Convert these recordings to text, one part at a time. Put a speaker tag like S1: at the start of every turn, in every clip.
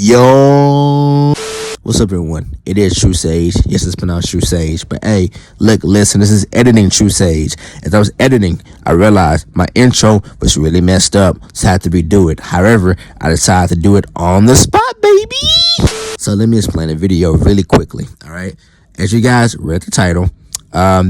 S1: Yo, what's up, everyone? It is True Sage. Yes, it's pronounced True Sage. But hey, look, listen, this is editing True Sage. As I was editing, I realized my intro was really messed up, so I had to redo it. However, I decided to do it on the spot, baby. So let me explain the video really quickly. All right, as you guys read the title,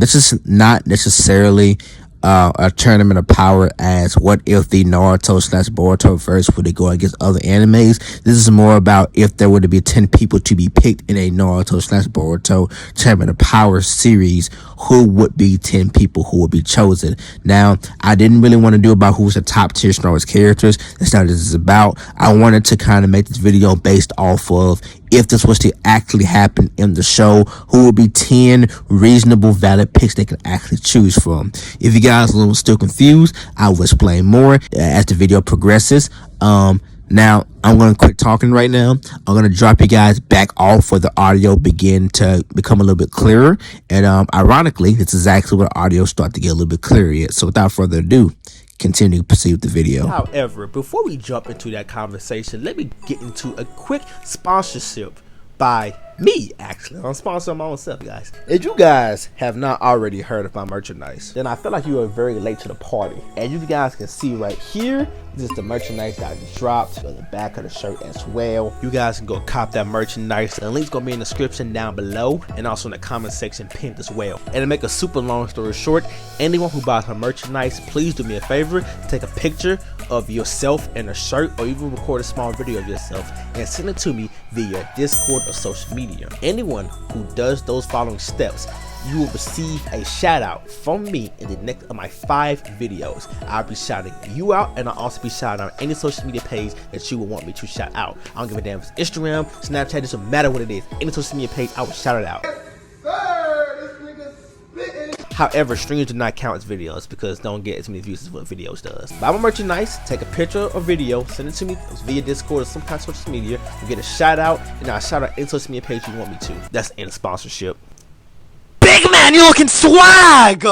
S1: this is not necessarily a tournament of power as what if the Naruto / Boruto verse would go against other animes. This is more about if there were to be 10 people to be picked in a Naruto / Boruto tournament of power series, who would be 10 people who would be chosen. Now, I didn't really want to do about who's the top tier strongest characters. That's not what this is about. I wanted to kind of make this video based off of if this was to actually happen in the show, who would be 10 reasonable, valid picks they can actually choose from. If you guys are still confused, I will explain more as the video progresses. Now, I'm going to quit talking right now. I'm going to drop you guys back off for the audio begin to become a little bit clearer. And ironically, this is actually where audio start to get a little bit clearer yet. So without further ado, continue to proceed with the video.
S2: However, before we jump into that conversation, let me get into a quick sponsorship by me. Actually, I'm sponsoring my own stuff, guys. If you guys have not already heard of my merchandise, then I feel like you are very late to the party. And you guys can see right here, this is the merchandise that I just dropped on the back of the shirt as well. You guys can go cop that merchandise. The link's gonna be in the description down below and also in the comment section pinned as well. And to make a super long story short, anyone who buys my merchandise, please do me a favor, take a picture of yourself in a shirt or even record a small video of yourself and send it to me via Discord or social media. Anyone who does those following steps, you will receive a shout out from me in the next of my 5 videos. I'll be shouting you out, and I'll also be shouting out any social media page that you will want me to shout out. I don't give a damn if it's Instagram, Snapchat, it doesn't matter what it is. Any social media page, I will shout it out. However, streams do not count as videos because they don't get as many views as what videos does. Buy my merchandise, take a picture or video, send it to me via Discord or some kind of social media. You get a shout out, and I'll shout out any social media page you want me to. That's in sponsorship. Big man, you looking swag!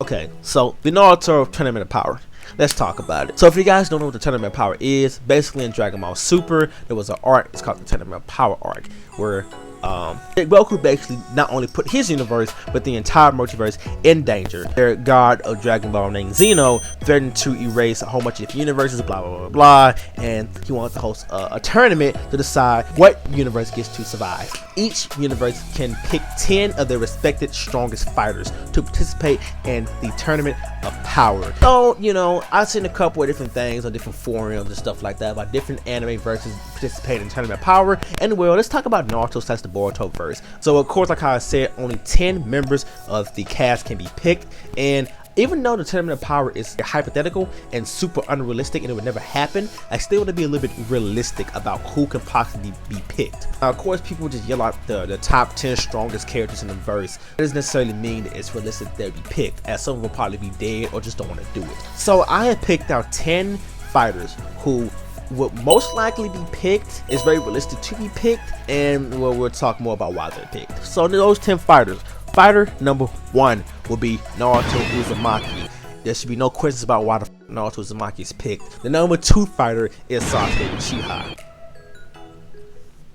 S2: Okay, so the Naruto Tournament of Power. Let's talk about it. So if you guys don't know what the Tournament of Power is, basically in Dragon Ball Super, there was an arc, it's called the Tournament of Power arc, where Goku basically not only put his universe, but the entire multiverse in danger. Their god of Dragon Ball named Zeno threatened to erase a whole bunch of universes, blah, blah, blah, blah, and he wanted to host a tournament to decide what universe gets to survive. Each universe can pick 10 of their respected strongest fighters to participate in the Tournament of Power. So, you know, I've seen a couple of different things on different forums and stuff like that about different anime versus participating in Tournament of Power. And well, let's talk about Naruto / the Boruto verse. So of course, like how I said, only 10 members of the cast can be picked, and even though the Tournament of Power is hypothetical and super unrealistic and it would never happen, I still want to be a little bit realistic about who can possibly be picked. Now, of course, people just yell out the top 10 strongest characters in the verse. That doesn't necessarily mean that it's realistic that they'll be picked, as some will probably be dead or just don't want to do it. So I have picked out 10 fighters who would most likely be picked, is very realistic to be picked, and well, we'll talk more about why they're picked. So those 10 fighters, fighter number 1 will be Naruto Uzumaki. There should be no questions about why the Naruto Uzumaki is picked. The number 2 fighter is Sasuke Uchiha.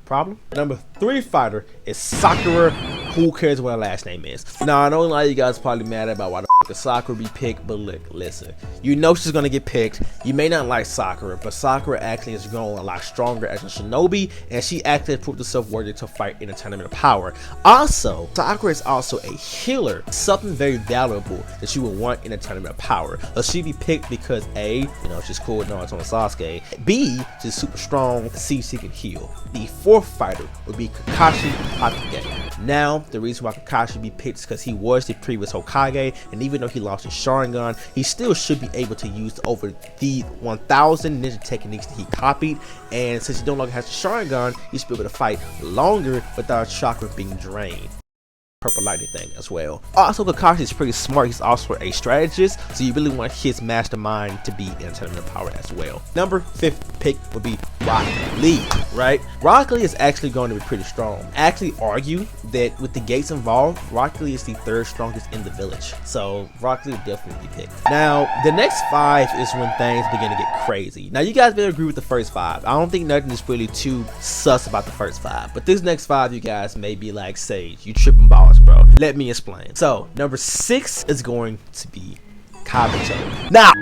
S2: Problem? The number 3 fighter is Sakura. Who cares what her last name is? Now, I know a lot of you guys are probably mad about why the f Sakura be picked, but look, listen. You know she's gonna get picked. You may not like Sakura, but Sakura actually has grown a lot stronger as a shinobi, and she actually proved herself worthy to fight in a Tournament of Power. Also, Sakura is also a healer, something very valuable that you would want in a Tournament of Power. So she be picked because A, you know, she's cool with Naruto and Sasuke. B, she's super strong. C, she can heal. The 4th fighter would be Kakashi Hatake. Now, the reason why Kakashi be picked is because he was the previous Hokage, and even though he lost his Sharingan, he still should be able to use over the 1000 ninja techniques that he copied, and since he no longer has the Sharingan, he should be able to fight longer without chakra being drained. purple lightning thing as well. Also, Kakashi is pretty smart. He's also a strategist, so you really want his mastermind to be in Tournament of Power as well. Number 5th pick would be Rockley, right? Rockley is actually going to be pretty strong. I actually argue that with the gates involved, Rockley is the 3rd strongest in the village, so Rockley will definitely be picked. Now, the next 5 is when things begin to get crazy. Now, you guys better agree with the first 5. I don't think nothing is really too sus about the first 5, but this next 5, you guys may be like, Sage, you tripping balls, bro. Let me explain. So, number 6 is going to be Kabuto. Now,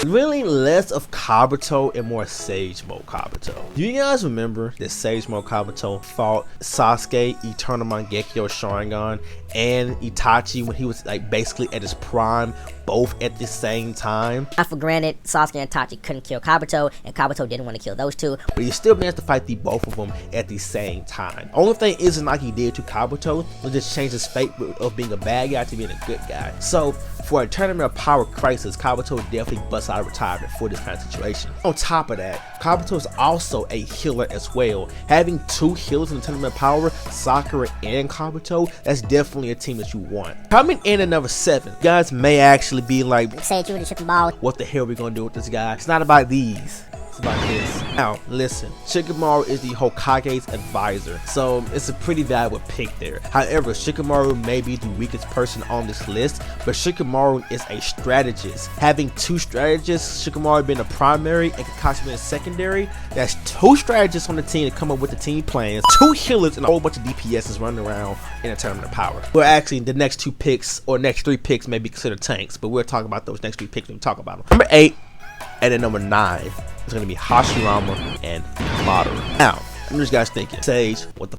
S2: really less of Kabuto and more Sage Mode Kabuto. Do you guys remember that Sage Mode Kabuto fought Sasuke, Eternal Mangekyo Sharingan, and Itachi when he was like basically at his prime, both at the same time?
S3: I for granted, Sasuke and Itachi couldn't kill Kabuto, and Kabuto didn't want to kill those two.
S2: But he still managed to fight the both of them at the same time. Only thing isn't like he did to Kabuto, was just change his fate of being a bad guy to being a good guy. So for a Tournament of Power crisis, Kabuto definitely busts out of retirement for this kind of situation. On top of that, Kabuto is also a healer as well. Having 2 healers in the Tournament of Power, Sakura and Kabuto, that's definitely a team that you want. Coming in at number 7, you guys may actually be like,
S3: Sage, you with the tripping ball.
S2: what the hell are we gonna do with this guy? It's not about these. About this. Now, listen, Shikamaru is the Hokage's advisor, so it's a pretty valuable pick there. However, Shikamaru may be the weakest person on this list, but Shikamaru is a strategist. Having 2 strategists, Shikamaru being a primary and Kakashi being a secondary, that's 2 strategists on the team to come up with the team plans, 2 healers, and a whole bunch of DPSs running around in a Tournament of Power. Well, actually, the next 2 picks, or next 3 picks, may be considered tanks, but we'll talk about those next 3 picks when we talk about them. Number 8, and then number 9 is going to be Hashirama and Madara. Now, I'm just guys thinking, Sage, what the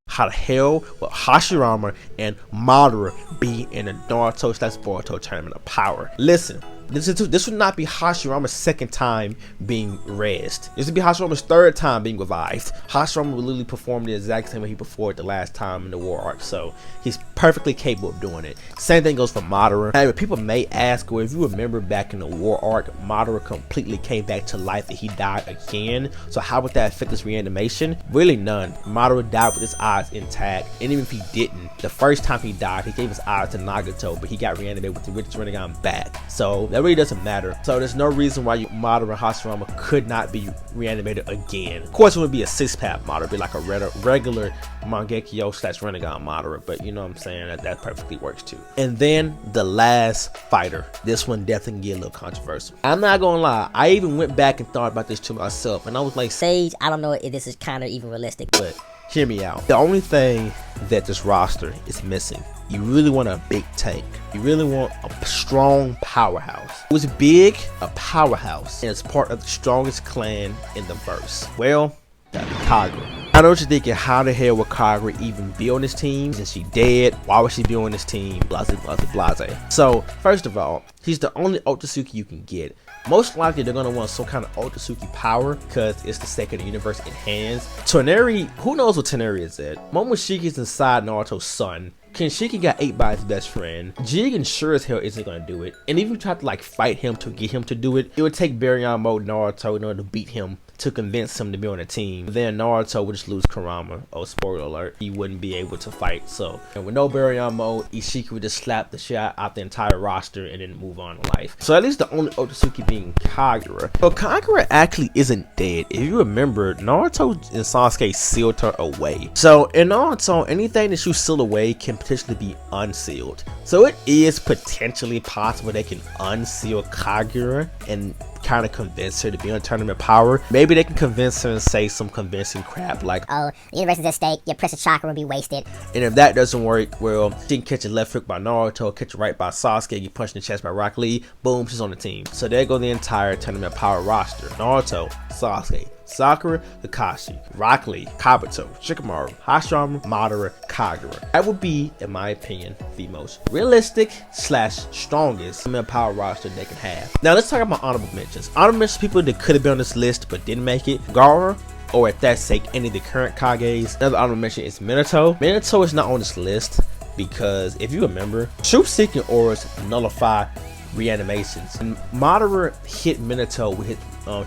S2: how the hell will Hashirama and Madara be in a Naruto/Boruto Tournament of Power? Listen, this would not be Hashirama's 2nd time being raised. This would be Hashirama's 3rd time being revived. Hashirama will literally perform the exact same way he performed the last time in the war arc, so he's perfectly capable of doing it. Same thing goes for Madara. However, people may ask, well, if you remember back in the war arc, Madara completely came back to life and he died again. So how would that affect his reanimation? Really none. Madara died with his eyes intact, and even if he didn't, the first time he died, he gave his eyes to Nagato, but he got reanimated with the Richest Rinnegan back. So that really doesn't matter. So there's no reason why Madara and Hashirama could not be reanimated again. Of course, it would be a 6-pack Madara, be like a regular Mangekyo/Rinnegan Madara, but you know what I'm saying, that perfectly works too. And then the last fighter, this one definitely can get a little controversial. I'm not gonna lie, I even went back and thought about this to myself, and I was like,
S3: Sage, I don't know if this is kind of even realistic,
S2: but hear me out. The only thing that this roster is missing, you really want a big tank. You really want a strong powerhouse. It was big, a powerhouse, and it's part of the strongest clan in the verse. Well, that'd be Kagura. I know what you're thinking, how the hell would Kagura even be on this team? Since she dead, why would she be on this team? Blase, blase, blase. So, first of all, he's the only Otsutsuki you can get. Most likely they're going to want some kind of Otsutsuki power because it's the second universe in hands. Toneri, who knows what Toneri is at? Momoshiki's inside Naruto's son. Kenshiki got ate by his best friend. Jigen sure as hell isn't gonna do it. And even if you try to like fight him to get him to do it, it would take Baryon Mode Naruto in order to beat him, to convince him to be on a team. Then Naruto would just lose Kurama. Oh, spoiler alert. He wouldn't be able to fight. So, and with no Baryon Mode, Ishiki would just slap the shit out the entire roster and then move on in life. So at least the only Otsutsuki being Kagura. But Kagura actually isn't dead. If you remember, Naruto and Sasuke sealed her away. So in Naruto, anything that you seal away can potentially be unsealed. So it is potentially possible they can unseal Kagura and kind of convince her to be on Tournament Power. Maybe they can convince her and say some convincing crap like,
S3: oh, the universe is at stake, your precious chakra will be wasted.
S2: And if that doesn't work, well, she can catch a left hook by Naruto, catch a right by Sasuke, get punched in the chest by Rockley, boom, she's on the team. So there go the entire Tournament Power roster. Naruto, Sasuke, Sakura, Kakashi, Rockley, Kabuto, Shikamaru, Hashirama, Madara, Kagura. That would be, in my opinion, the most realistic / strongest Tournament Power roster they can have. Now let's talk about honorable mentions. Honorable mentions, people that could have been on this list but didn't make it. Gaara, or at that sake, any of the current Kages. Another honorable mention is Minato. Minato is not on this list because if you remember, truth-seeking auras nullify reanimations. And Madara hit Minato with his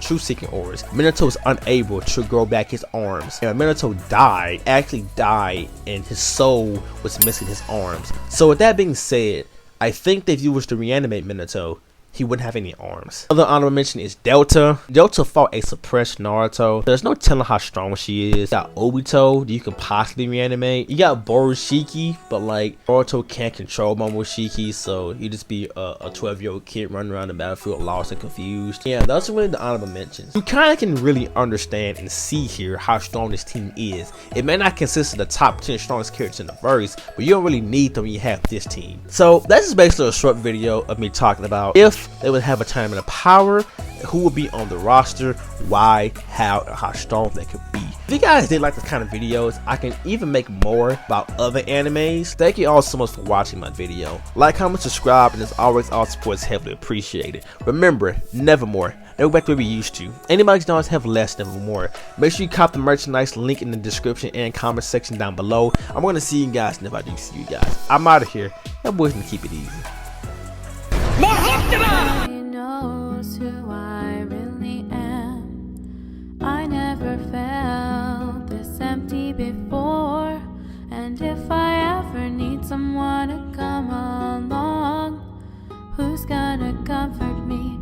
S2: truth seeking auras. Minato was unable to grow back his arms, and when Minato actually died, and his soul was missing his arms. So with that being said, I think that if you was to reanimate Minato, he wouldn't have any arms. Another honorable mention is Delta. Delta fought a suppressed Naruto. There's no telling how strong she is. You got Obito that you can possibly reanimate. You got Boruto, but like Naruto can't control Momoshiki, so you just be a 12-year-old kid running around the battlefield lost and confused. Yeah, those are really the honorable mentions. You kind of can really understand and see here how strong this team is. It may not consist of the top 10 strongest characters in the verse, but you don't really need them when you have this team. So that's just basically a short video of me talking about if they would have a tournament of power, who would be on the roster, why, how strong they could be. If you guys did like this kind of videos, I can even make more about other animes. Thank you all so much for watching my video. Like, comment, subscribe, and as always, all support is heavily appreciated. Remember, nevermore. Never back where we used to. Anybody who does have less, never more. Make sure you cop the merchandise link in the description and comment section down below. I'm going to see you guys, and if I do see you guys, I'm out of here. That boy's gonna keep it easy.
S4: He knows who I really am. I never felt this empty before, and if I ever need someone to come along, who's gonna comfort me?